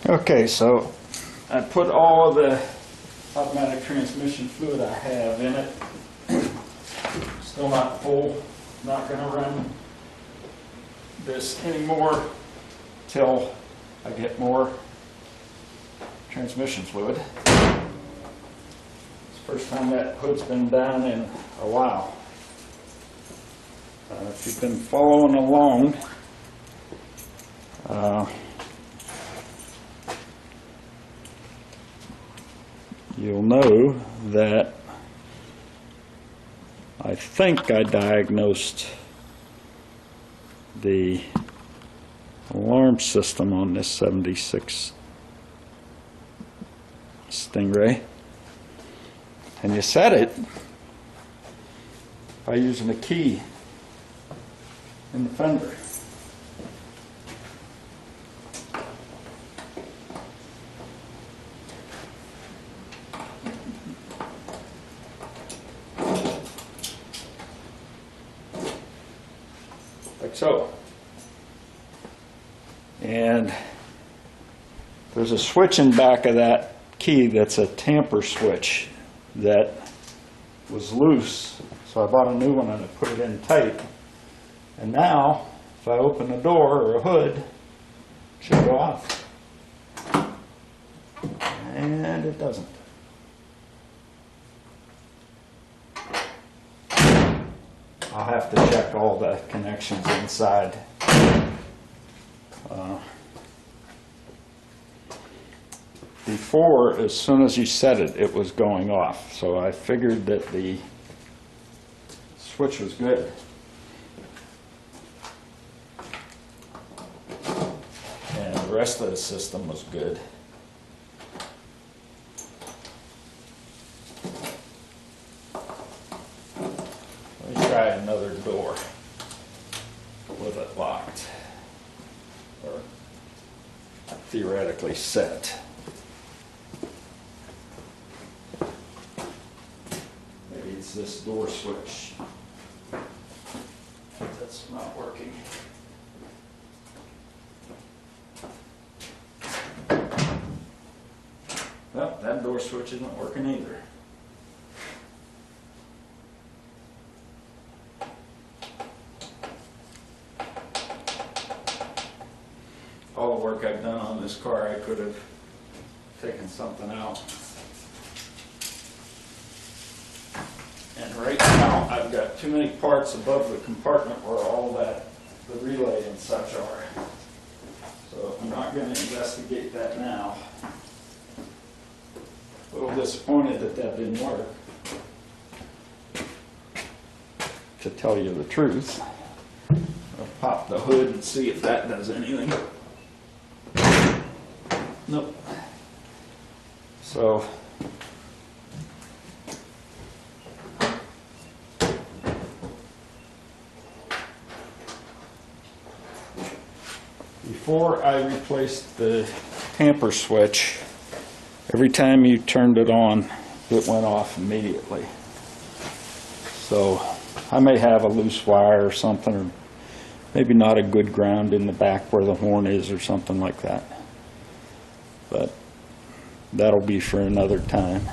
Okay, so I put all of the automatic transmission fluid I have in it. Still not full. Not going to run this anymore till I get more transmission fluid. It's the first time that hood's been down in a while. If you've been following along, you'll know that I think I diagnosed the alarm system on this 76 Stingray, and you set it by using a key in the fender. Like so. And there's a switch in back of that key that's a tamper switch that was loose, so I bought a new one and I put it in tight. And now, if I open a door or a hood, it should go off. And it doesn't. I'll have to check all the connections inside. Before, as soon as you set it, it was going off. So I figured that the switch was good. And the rest of the system was good. Let me try another door with it locked, or theoretically set. Maybe it's this door switch that's not working. Well, that door switch isn't working either. All the work I've done on this car, I could have taken something out. And right now, I've got too many parts above the compartment where all that, the relay and such are. So I'm not going to investigate that now. A little disappointed that that didn't work, to tell you the truth. I'll pop the hood and see if that does anything. Nope. So before I replaced the tamper switch, every time you turned it on, it went off immediately. So I may have a loose wire or something, or maybe not a good ground in the back where the horn is or something like that. But that'll be for another time.